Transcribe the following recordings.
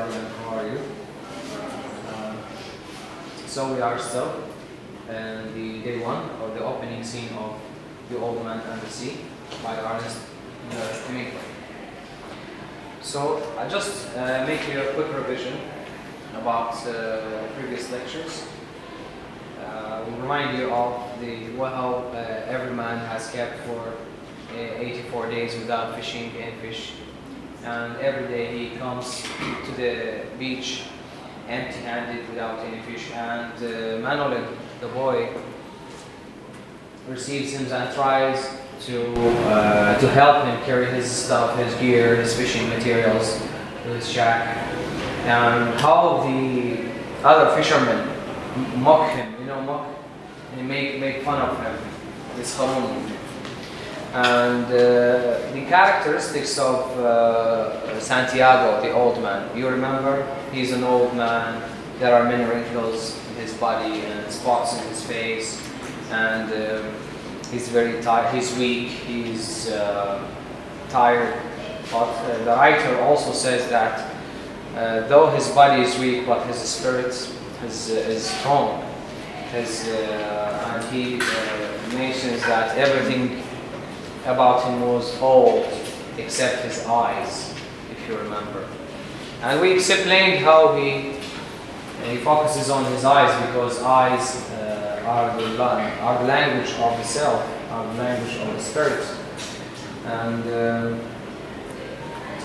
everybody, and how are you? So we are still in the day one of the opening scene of The Old Man and the Sea by artist Amir. So I just make you a quick revision about previous lectures. We remind you of how every man has kept for 84 days without fishing any fish, and every day he comes to the beach empty-handed without any fish, and Manolin, the boy, receives him and tries to help him carry his stuff, his gear, his fishing materials to his shack, and how the other fishermen mock him, and make fun of him, this Harun. And the characteristics of Santiago, the old man. You remember? He's an old man. There are many wrinkles in his body and spots in his face, and he's very tired. He's weak. He's tired. But the writer also says that though his body is weak, but his spirit is strong. And he mentions that everything about him was old except his eyes, if you remember. And we explained how he focuses on his eyes, because eyes are the language of the self, are the language of the spirit. And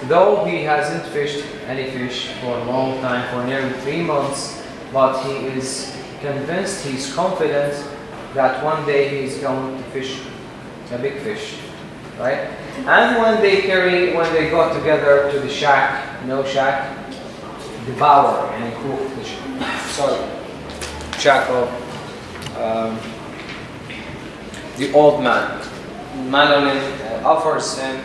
though he hasn't fished any fish for a long time, for nearly 3 months, but he is convinced, he's confident that one day he's going to fish a big fish, right? And when they got together to the shack, devour and cook the shack of the old man. Manolin offers him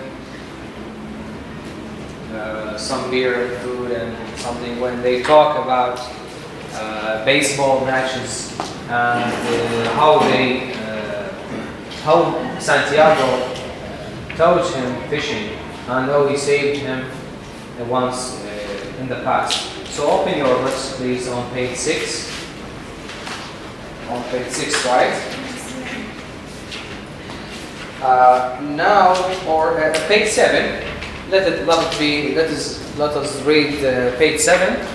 some beer and food and something. When they talk about baseball matches and how Santiago taught him fishing, and how he saved him once in the past. So open your books, please, on page 6. On page 6, right? Now, or page 7. Let us read page 7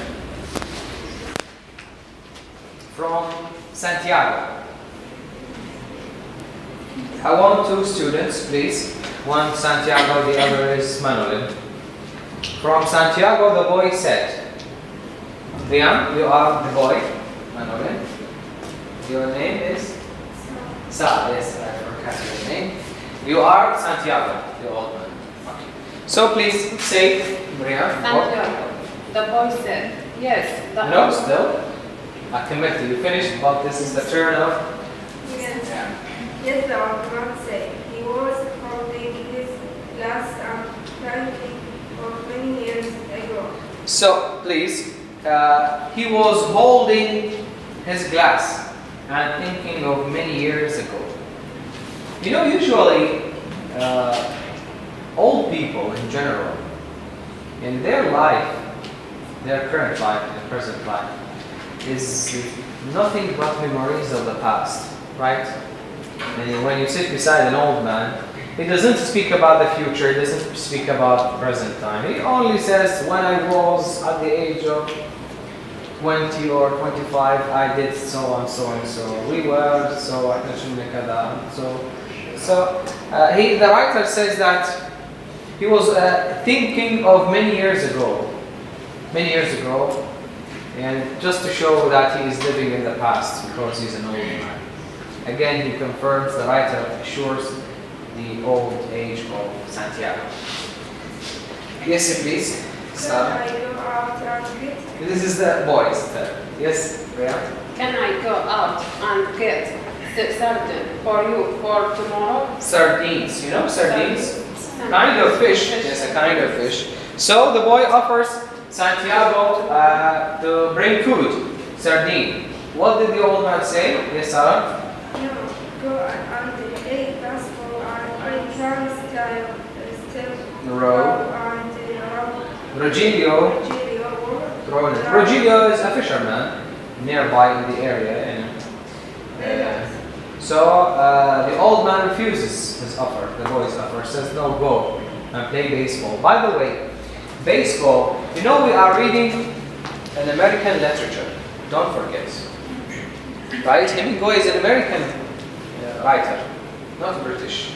from Santiago. I want 2 students, please. One Santiago, the other is Manolin. From Santiago, the boy said, Rian, you are the boy, Manolin. Your name is? Sa, yes, I forgot your name. You are Santiago, the old man. Okay. So please say, Rian. Santiago, the boy said, yes. No, still. I commit to you finished, but this is the turn of. Yes. Yeah. Yes, the old man said. He was holding his glass and drinking for many years ago. So please, he was holding his glass and thinking of many years ago. Usually, old people in general, in their life, their current life, their present life, is nothing but memories of the past, right? And when you sit beside an old man, he doesn't speak about the future, he doesn't speak about the present time. He only says, when I was at the age of 20 or 25, I did so and so and so. We were so, the writer says that he was thinking of many years ago, and just to show that he is living in the past because he's an old man. Again, he confirms, the writer assures the old age of Santiago. Yes, please. Can I go out and get? This is the boys. Yes, Rhea? Can I go out and get sardine for you for tomorrow? Sardines. You know sardines? Kind of fish. Yes, a kind of fish. So the boy offers Santiago to bring food, sardine. What did the old man say? Yes, Sarah? No, go and eat gospel and I can still Row. and Rogelio. Rogelio is a fisherman nearby in the area, and so the old man refuses his offer. The boy's offer, says, "No, go and play baseball." By the way, baseball. You know, we are reading an American literature. Don't forget, right? Hemingway is an American writer, not British.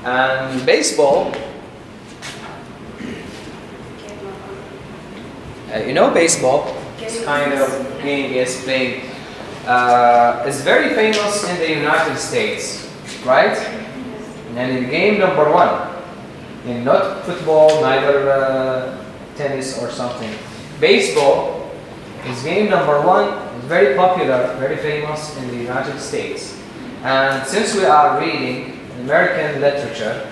And baseball. You know, baseball, this kind of game is playing, is very famous in the United States, right? And in game number 1, and not football, neither tennis or something. Baseball is game number 1, is very popular, very famous in the United States. And since we are reading American literature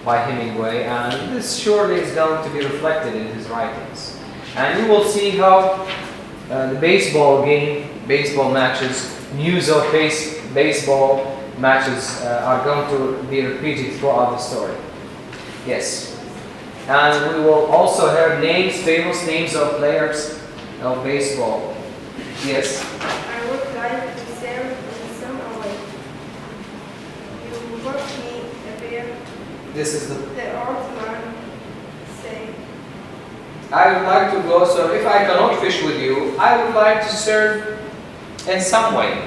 by Hemingway, and this surely is going to be reflected in his writings. And you will see how the baseball game, baseball matches, news of baseball matches are going to be repeated throughout the story. Yes. And we will also hear names, famous names of players of baseball. Yes. I would like to serve in some way. You got me a beer. This is The old man say. I would like to go, so if I cannot fish with you, I would like to serve in some way.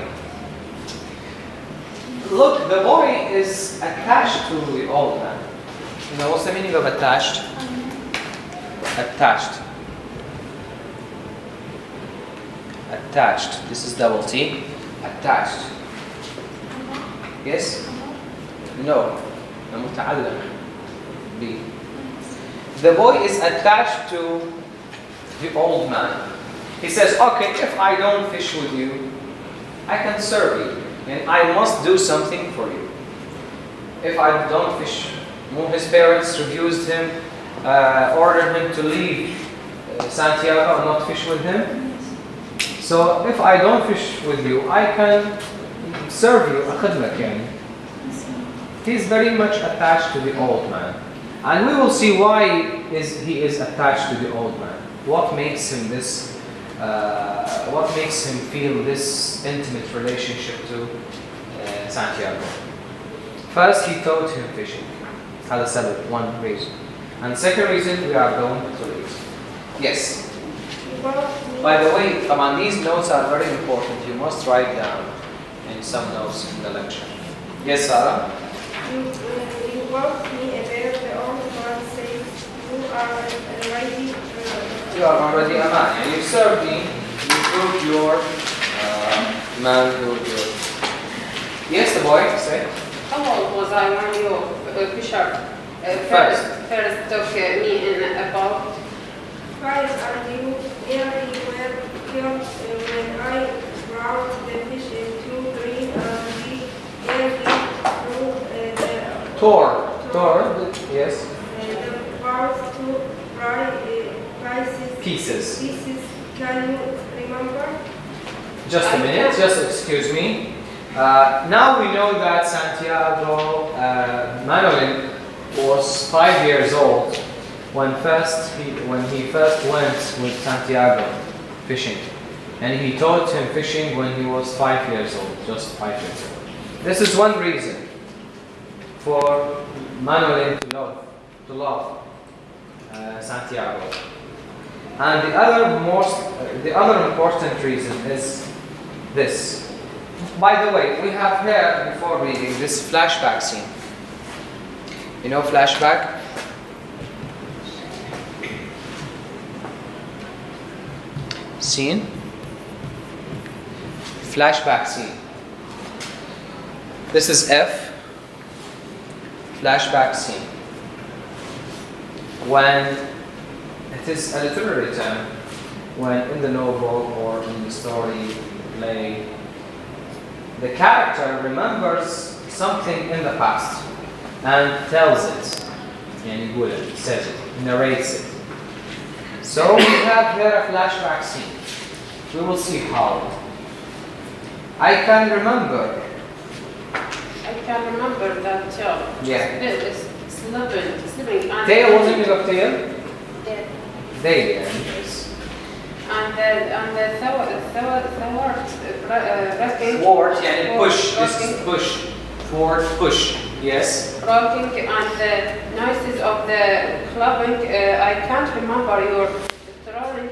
Look, the boy is attached to the old man. You know, what's the meaning of attached? Attached. Attached. This is double T. Attached. Yes? No. متعلق. B. The boy is attached to the old man. He says, okay, if I don't fish with you, I can serve you. And I must do something for you. If I don't fish, his parents refused him, ordered him to leave Santiago and not fish with him. So if I don't fish with you, I can serve you. He's very much attached to the old man. And we will see why he is attached to the old man. What makes him this? What makes him feel this intimate relationship to Santiago? First, he taught him fishing. One reason. And second reason, we are going to read. Yes. By the way, come on, these notes are very important. You must write down in some notes in the lecture. Yes, Sarah? You brought me a beer. The old man says, you are already a man. And you served me. You proved your manhood. Yes, the boy, say. How old was I when you Fisher first took me in about? 5, and you nearly were killed when I brought the fish into green and we nearly threw the Tore, yes. The parts to pieces. Can you remember? Just a minute, just excuse me. Now we know that Santiago Manuel was 5 years old when he first went with Santiago fishing. And he taught him fishing when he was 5 years old, just 5 years old. This is one reason for Manuel to love Santiago. And the other important reason is this. By the way, we have here, before reading, this flashback scene. You know flashback? Scene? Flashback scene. This is F. Flashback scene. When it is a literary term, when in the novel or in the story, play, the character remembers something in the past and tells it, and he says it, narrates it. So we have here a flashback scene. We will see how. I can remember that child. Yeah. Sleeping. Tail, what's the meaning of tail? Yeah. They, yes. and the rocking. Thwart, يعني push. This Rocking. is push. Thwart, push. Yes. Rocking and the noises of the clubbing. I can't remember your throwing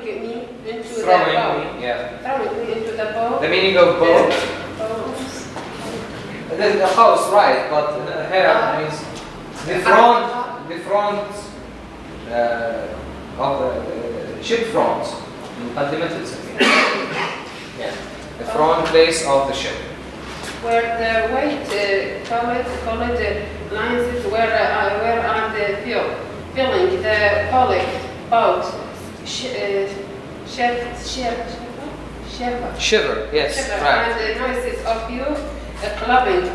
me into the boat. Throwing me, yeah. Throwing me into the boat. The meaning of boat. The house, right? But here means the front of the ship front. مقدمة السفينة. Yeah. The front place of the ship. Where the weight colored lines were on the field, filling the poly boat. Shiver, yes, right. And the noises of you clubbing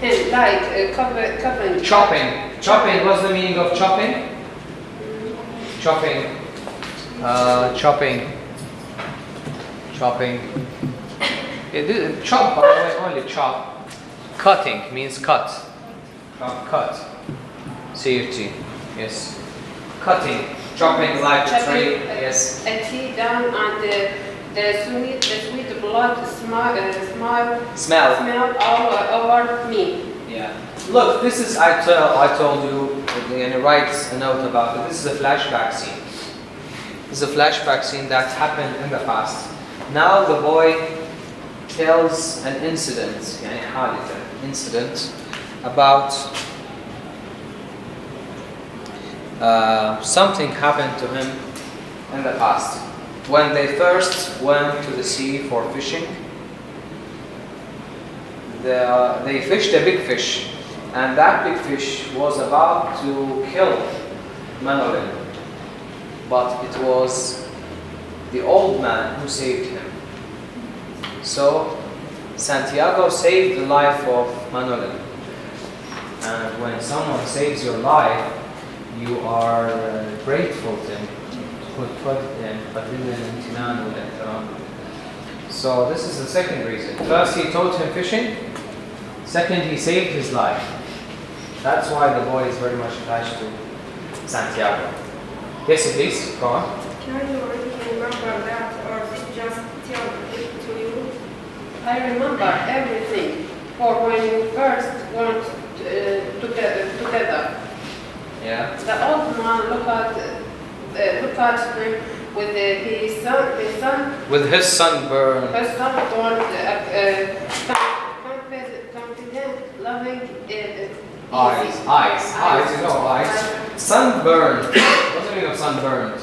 him like covering. Chopping. Chopping. What's the meaning of chopping? Chopping. Chopping. Chop, by the way, only chop. Cutting means cut. Cut. CUT. Yes. Cutting. Chopping like a tree. Yes. A tea down and the sweet blood smell all over me. Yeah. Look, this is I told you, and it writes a note about it. This is a flashback scene. This is a flashback scene that happened in the past. Now the boy tells an incident, يعني حادثة, incident about something happened to him in the past. When they first went to the sea for fishing, they fished a big fish, and that big fish was about to kill Manolin, but it was the old man who saved him. So Santiago saved the life of Manolin, and when someone saves your life, you are grateful to him. So this is the second reason. First, he taught him fishing. Second, he saved his life. That's why the boy is very much attached to Santiago. Yes, please, go on. Can you really remember that, or just tell it to you? I remember everything for when you first went together. Yeah. The old man looked at him with his son. With his sunburn. His son born confident, loving, Eyes, you know eyes. Sunburn. What's the meaning of sunburned?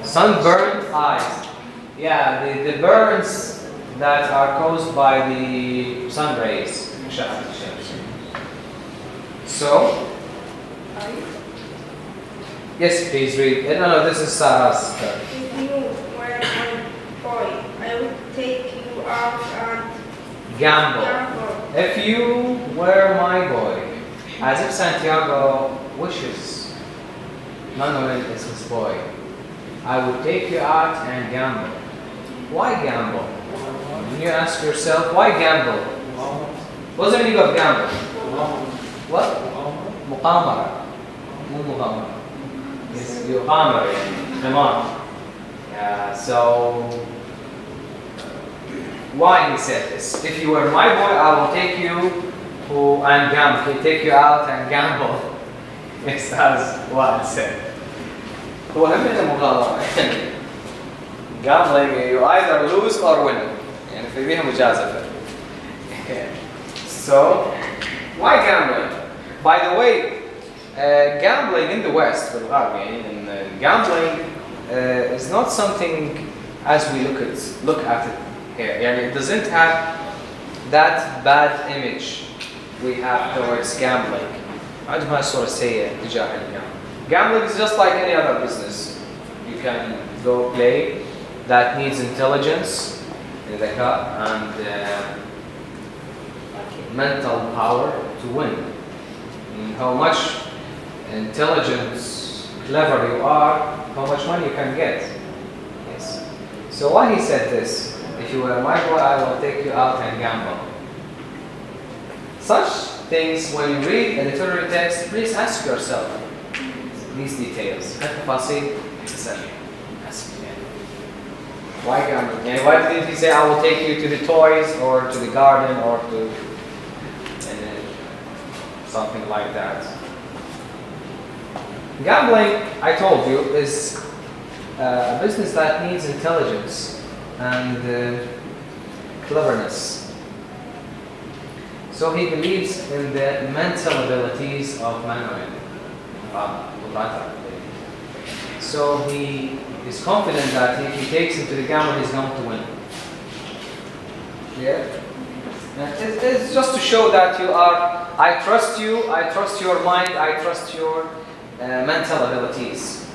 Sunburned eyes. Yeah, the burns that are caused by the sun rays. So, yes, please read. No, this is Sarah's turn. If you were my boy, I would take you out and Gamble. If you were my boy, as if Santiago wishes Manuel is his boy, I would take you out and gamble. Why gamble? When you ask yourself, why gamble? What's the meaning of gamble? What? مقامرة. مو مغامرة. Yes, يقامر يعني قمار. Yeah, so why he said this? If you were my boy, I will take you and gamble. Take you out and gamble. Yes, that's what it said. هو هم من المغامرة. Gambling, you either lose or win. يعني في بيها مجازفة. So, why gambling? By the way, gambling in the West, بالغرب يعني, gambling is not something as we look at it here. يعني it doesn't have that bad image we have towards gambling. عندهم هاي الصورة السيئة تجاه الجامبلينج. Gambling is just like any other business. You can go play that needs intelligence, ذكاء, and mental power to win. And how much intelligence, clever you are, how much money you can get. Yes. So why he said this? If you were my boy, I will take you out and gamble. Such things, when you read a literary text, please ask yourself these details. التفاصيل الإنسانية. Why gambling? And why didn't he say, I will take you to the toys or to the garden or to something like that? Gambling, I told you, is a business that needs intelligence and cleverness. So he believes in the mental abilities of mankind. So he is confident that if he takes him to the gamble, he's going to win. Yeah? And it's just to show that you are, I trust you, I trust your mind, I trust your mental abilities.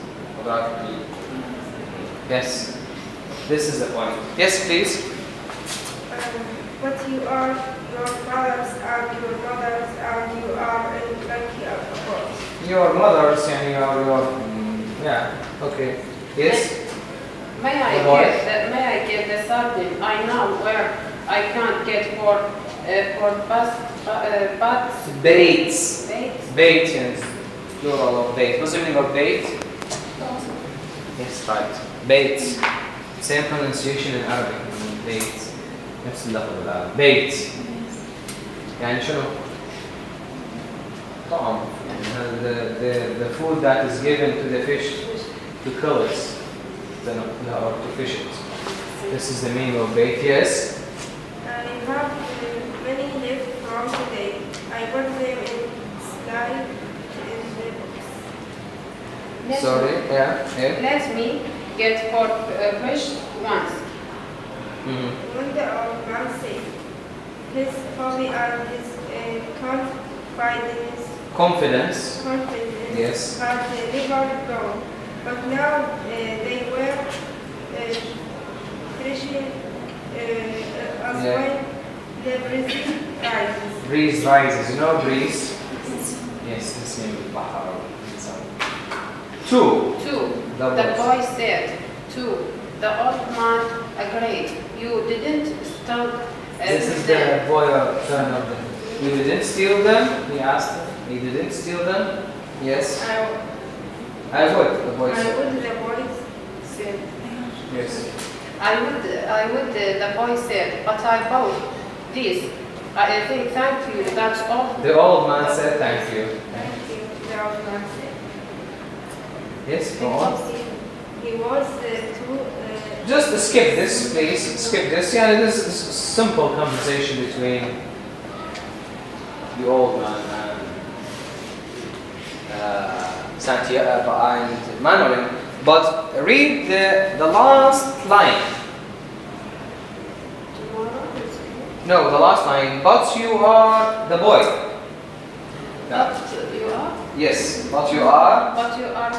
Yes, this is the point. Yes, please. But you are your fathers and your mothers, and you are lucky, of course. Your mothers and your yeah. Okay. Yes. May I get the sardine? I know where I can't get for bats. Baits. Baits. Bait, yes. Plural of bait. What's the meaning of bait? Yes, right. Bait. Same pronunciation in Arabic. Bait. نفس اللفظ الآن. Bait. يعني شنو؟ طعم. The food that is given to the fish to kill it, or to fish it. This is the meaning of bait. Yes. I have many left from today. I put them in slide in the books. Sorry. Yeah. Let me get for fish once. When the old man said, his hobby and his confidence Yes. had never grown, but now they were threshing as when the breeze rises. You know breeze? Yes, this name is Bahar. Two. The boy said. Two. The old man agreed. You didn't steal This is the boy son of them. You didn't steal them? He asked him. He didn't steal them? Yes. I would, the boy said. the boy said. Yes. I would, the boy said, but I bought this. I think thank you, that's all. The old man said thank you. Thank you, the old man said. Yes, go on. He was Just skip this, please. Skip this. Yeah, this is a simple conversation between the old man and Santiago and Manuel. But read the last line. No, the last line. But you are the boy. But you are? Yes, but you are. But you are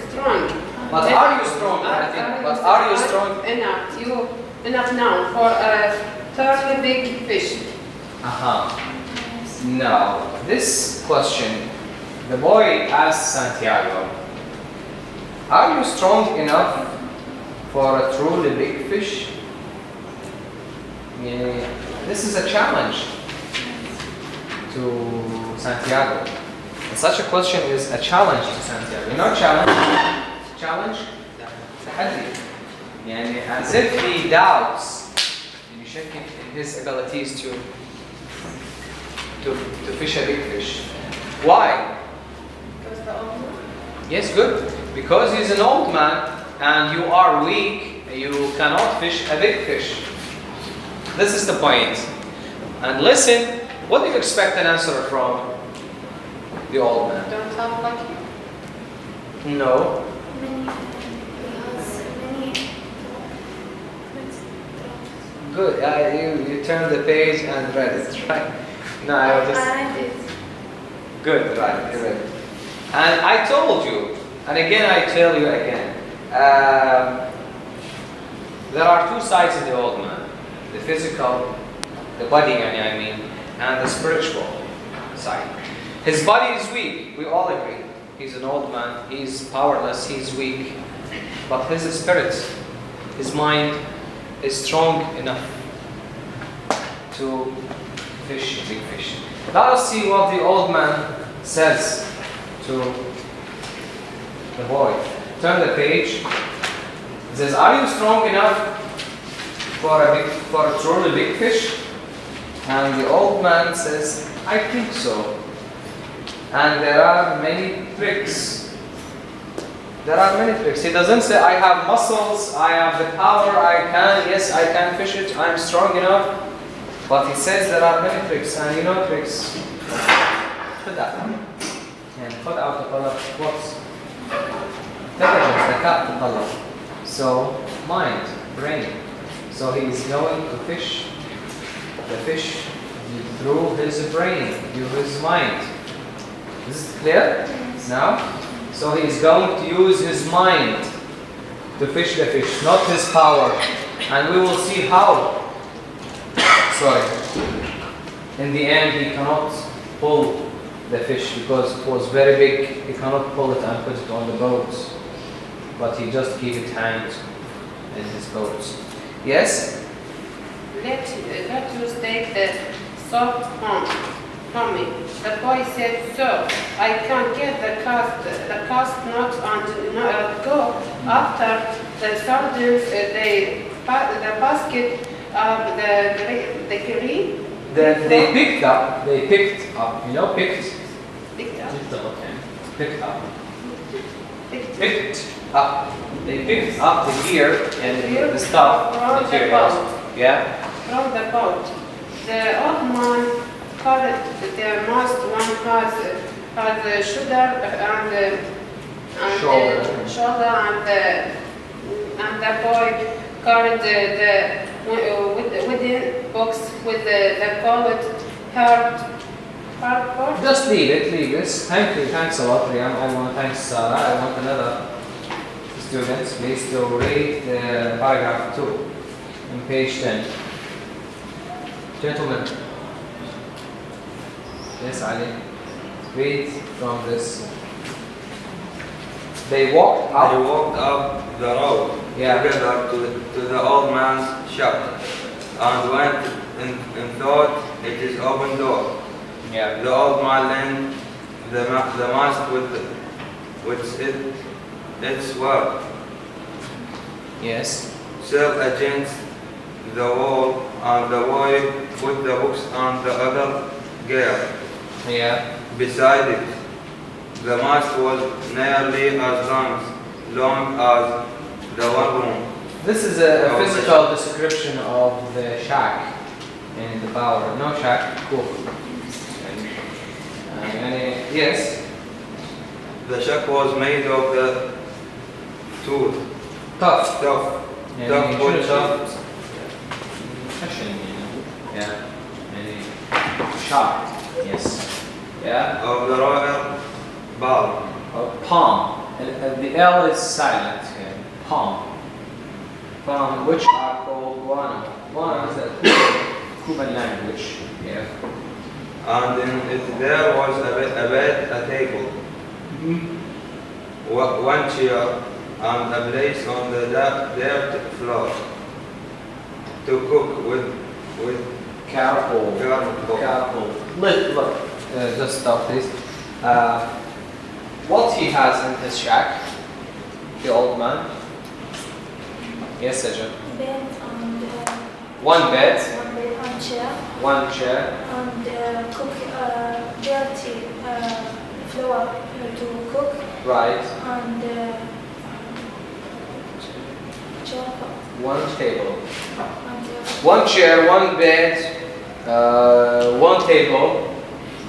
strong. But are you strong? I think. But are you strong? Enough now for a 30 big fish. Now, this question, the boy asked Santiago, are you strong enough for a truly big fish? Yeah, this is a challenge to Santiago. And such a question is a challenge to Santiago. You know challenge? تحدي. يعني as if he doubts يشكك in his abilities to fish a big fish. Why? Because the old man? Yes, good. Because he's an old man and you are weak, you cannot fish a big fish. This is the point. And listen, what do you expect an answer from the old man? Don't talk like you. No. Good. You turned the page and read it, right? No, I was just. Good, right? You read it. And I told you, and again I tell you again, there are two sides of the old man: the physical, the body, I mean, and the spiritual side. His body is weak. We all agree. He's an old man. He's powerless. He's weak. But his spirit, his mind, is strong enough to fish a big fish. Let us see what the old man says to the boy. Turn the page. He says, are you strong enough for a truly big fish? And the old man says, I think so. And there are many tricks. There are many tricks. He doesn't say, I have muscles, I have the power, yes, I can fish it, I'm strong enough. But he says there are many tricks, and you know tricks. خد out تطلب what's تطلب. So mind, brain. So he is going to fish the fish through his brain, through his mind. Is it clear? Now? So he is going to use his mind to fish the fish, not his power. And we will see how. Sorry. In the end, he cannot pull the fish because it was very big. He cannot pull it and put it on the boat. But he just keep it hanged in his boat. Yes? Let us take the soft from me. The boy said, so I can get the cast knot and go after the sardines, the basket of the green. They picked up, you know, picked up. They picked up the gear and the stuff, materials. Yeah? From the boat. The old man called the most one has the shoulder and the boy carried the wooden box with the colored heart. Just leave it. Thank you, thanks a lot, Riyam. I want to thank Sarah. I want another student, please, to read paragraph 2 on page 10. Gentlemen. Yes, Ali. Read from this. They walked up the road together to the old man's shop and went and thought it is open door. Yeah. The old man leaned the mast with its word. Yes. Still against the wall, and the boy put the books on the other gear. Yeah. Beside it, the mast was nearly as long as the one room. This is a physical description of the shack in the Bower. No shack, cool. Yes. The shack was made of the tough wood sheets. Yeah. Sharp. Yes. Yeah. Of the royal palm. Palm. The L is silent here. Palm. Palm, which are called guano. Guano is a Cuban language. Yeah. And in it there was a table, one chair, and a place on the dirt floor to cook with Careful. Look. Just stop this. What he has in his shack, the old man. Yes, Sajid. Bed and One bed. one chair. One chair. And cook dirty flour to cook. Right. And charcoal. One table. And One chair, one bed, one table,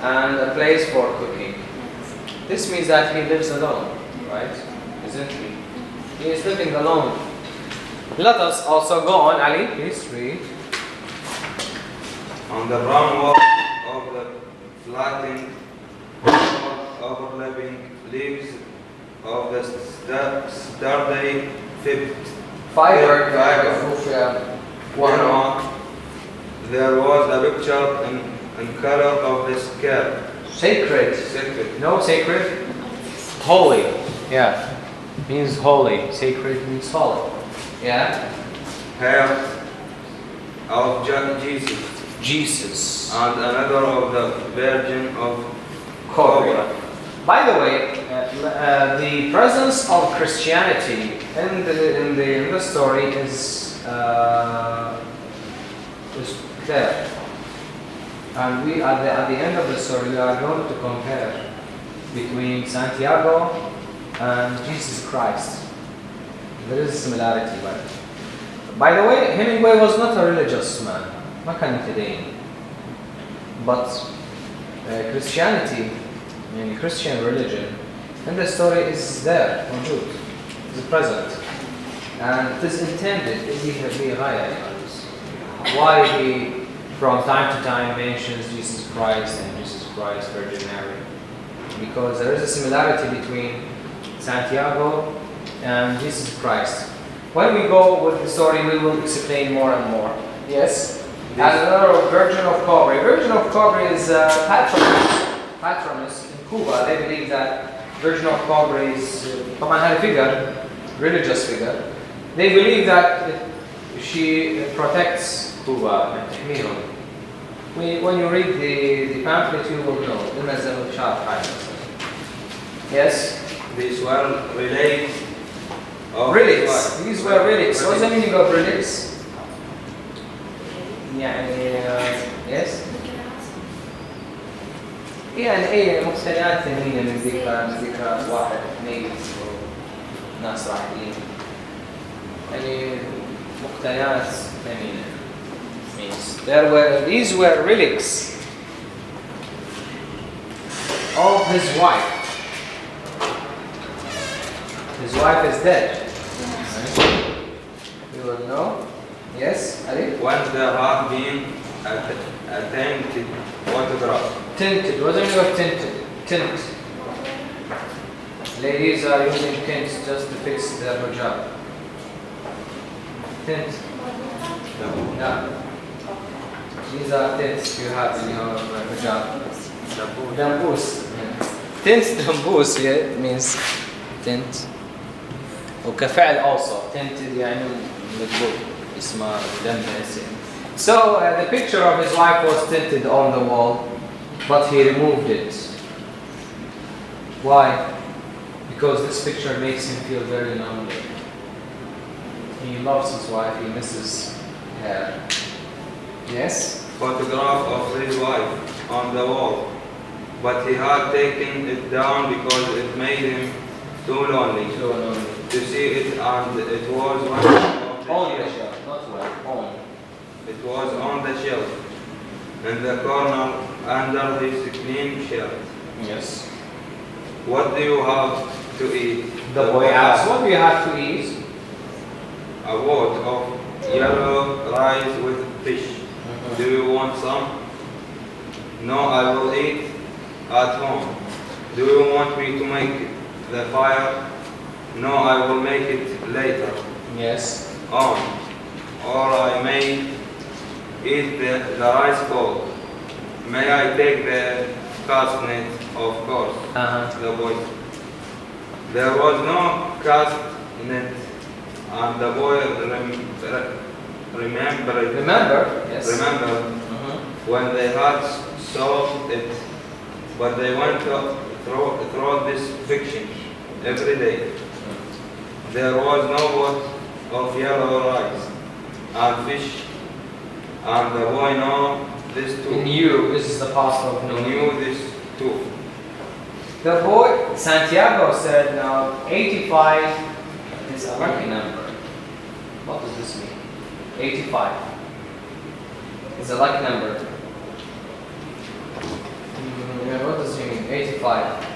and a place for cooking. This means that he lives alone, right? Isn't he? He is living alone. Let us also go on, Ali, please read. on the brown wall of the flattened, overlapping leaves of the sturdy Fiber. there was a picture in color of the scarf. Sacred. No, sacred. Holy. Yeah. Means holy. Sacred means solid. Yeah. Hair of Jesus. Jesus. And another of the Virgin of Cobra. By the way, the presence of Christianity in the story is clear. And we at the end of the story we are going to compare between Santiago and Jesus Christ. There is a similarity, but by the way, Hemingway was not a religious man. ما كان متدين. But Christianity, I mean Christian religion, in the story is there, موجود, is present, and it is intended. Why he from time to time mentions Jesus Christ and Jesus Christ, Virgin Mary, because there is a similarity between Santiago and Jesus Christ. When we go with the story, we will explain more and more. Yes? And another Virgin of Cobre. Virgin of Cobre is patroness in Cuba. They believe that Virgin of Cobre is a figure, religious figure. They believe that she protects Cuba and Tahmirun. When you read the pamphlet, you will know. Yes? These were relics. Relics. These were relics. What's the meaning of relics? Yes? يعني أي مقتنيات ثمينة من ذكرى واحد ميت وناس راحلين. يعني مقتنيات ثمينة. These were relics of his wife. His wife is dead. You will know. Yes, Ali? When there have been attempted photograph. Tinted. What do you mean of tinted? Tint. Ladies are using tints just to fix their hijab. Tint. No. These are tints you have in your hijab. Dambus. Tint dambus, yeah, means tint. وكفعل also. Tinted يعني مكبوب. اسمه مدمس. So the picture of his wife was tinted on the wall, but he removed it. Why? Because this picture makes him feel very lonely. He loves his wife, he misses her. Yes? Photograph of his wife on the wall, but he had taken it down because it made him too lonely to see it, and it was on the shelf, not well, on. It was on the shelf in the corner under his clean shirt. Yes. What do you have to eat? The boy asked, what do you have to eat? A pot of yellow rice with fish. Do you want some? No, I will eat at home. Do you want me to make the fire? No, I will make it later. Yes. Or I may eat the rice cold. May I take the castanet? Of course. The boy. There was no castanet, and the boy remembered. Yes. Remember when they had solved it, but they went through this fiction every day. There was no pot of yellow rice and fish, and the boy knew this too. He knew, this is the past of He knew this too. The boy, Santiago, said, now 85 is a lucky number. What does this mean? 85 is a lucky number. What does it mean? 85.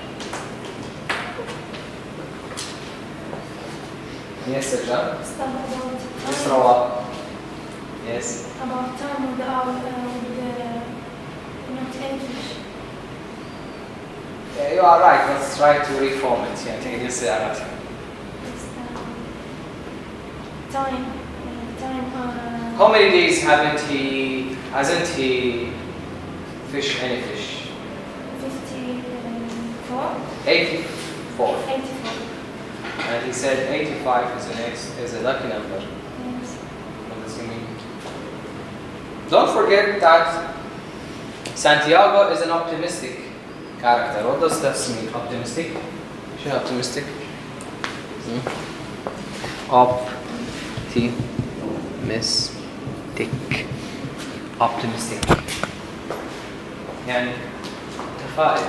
Yes, Sajjad? Yes, Rawat. Yes. About time with our not English. Yeah, you are right. Let's try to reform it. Yeah, take this out. Time. How many days hasn't he fished any fish? 54. 84. 84. And he said 85 is a lucky number. Yes. What does he mean? Don't forget that Santiago is an optimistic Character. What does that mean? Optimistic? شنو optimistic? Optimistic. يعني متفائل.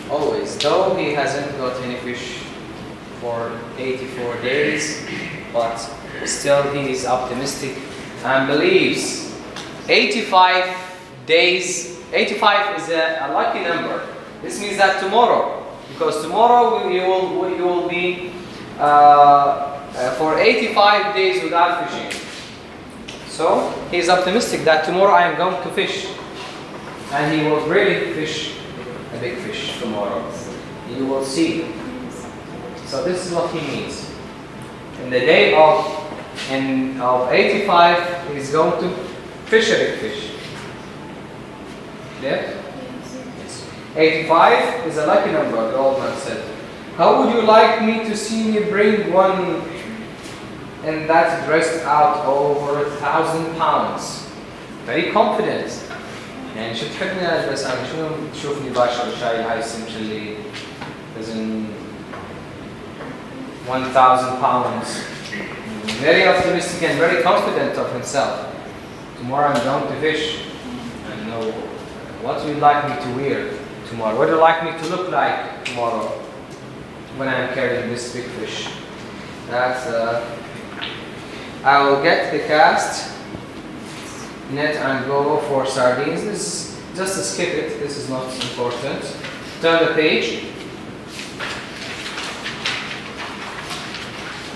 Always. Though he hasn't got any fish for 84 days, but still he is optimistic and believes 85 days. 85 is a lucky number. This means that tomorrow, because tomorrow you will be for 85 days without fishing. So he is optimistic that tomorrow I am going to fish, and he will really fish a big fish tomorrow. You will see. So this is what he means. In the day of 85, he is going to fish a big fish. Yeah? Yes. 85 is a lucky number, the old man said. How would you like me to see me bring one and that's dressed out over 1,000 pounds? Very confident. يعني شو تحبني ألبس أنا شو تشوفني باشر شايل هاي السمش اللي وزن 1,000 pounds. Very optimistic and very confident of himself. Tomorrow I'm going to fish. I know what would you like me to wear tomorrow. What do you like me to look like tomorrow when I'm carrying this big fish? That's I will get the cast net and go for sardines. This is just to skip it. This is not important. Turn the page.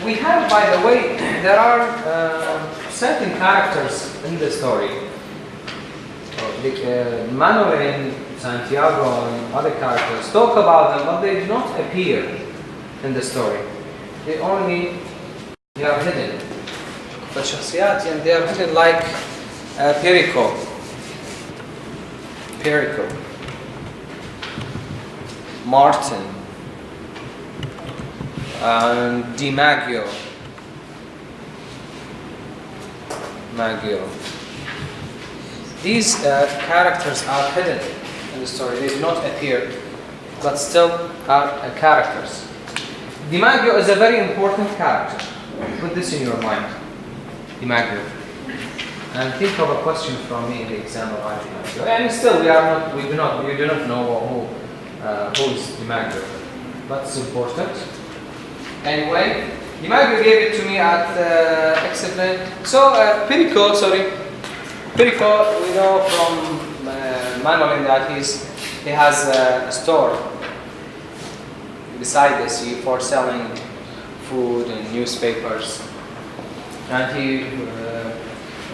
We have, by the way, there are certain characters in the story. Manuel, Santiago, and other characters talk about them, but they do not appear in the story. They are hidden. The shakhsiyat, and they are hidden like Perico, Martin, and DiMaggio. These characters are hidden in the story. They do not appear, but still are characters. DiMaggio is a very important character. Put this in your mind. DiMaggio. And think of a question from me in the exam about DiMaggio. And still, we do not know who is DiMaggio, but it's important. Anyway, DiMaggio gave it to me at Explain. So Perico, we know from Manuel that he has a store beside the sea for selling food and newspapers. And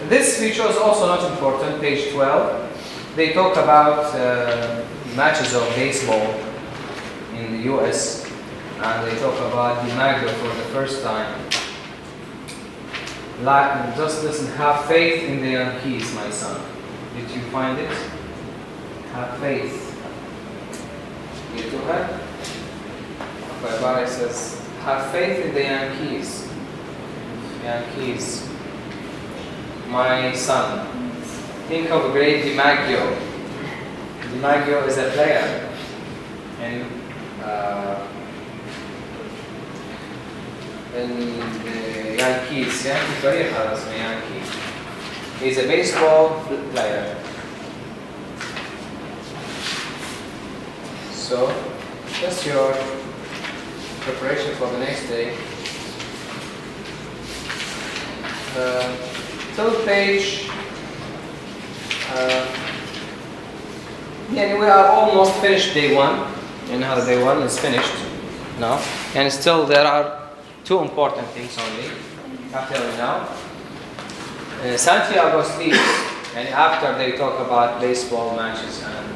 this feature is also not important. Page 12. They talk about matches of baseball in the U.S. and they talk about DiMaggio for the first time. Just listen. Have faith in the Yankees, my son. Did you find it? Have faith. You do have? But says, have faith in the Yankees. Yankees, my son. Think of great DiMaggio. DiMaggio is a player in the Yankees. Yankee. He's a baseball player. So, that's your preparation for the next day. Third page. We are almost finished day one. And day one is finished now. And still there are two important things only. I'll tell you now. Santiago sleeps, and after they talk about baseball matches and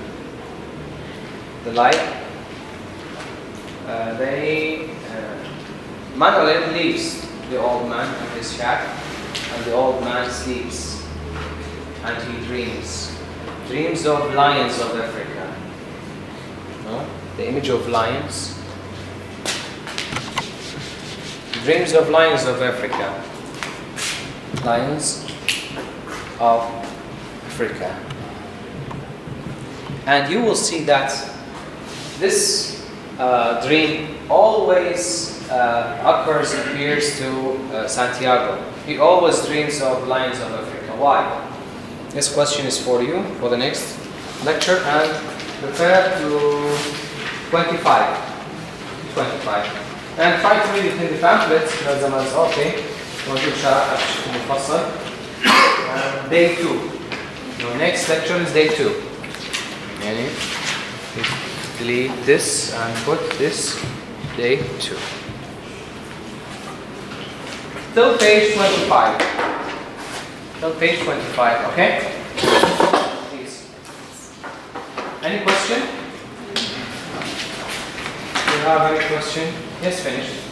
the like, Manuel leaves the old man in his shack, and the old man sleeps, and he dreams of lions of Africa. No? The image of lions. Dreams of lions of Africa. Lions of Africa. And you will see that this dream always appears to Santiago. He always dreams of lions of Africa. Why? This question is for you for the next lecture, and prepare to 25. And try to read it in the pamphlets. Okay. Day 2. Your next lecture is day 2. Yani, delete this and put this day 2. Till page 25. Till page 25, okay? Please. Any question? Do you have any question? Yes, finish.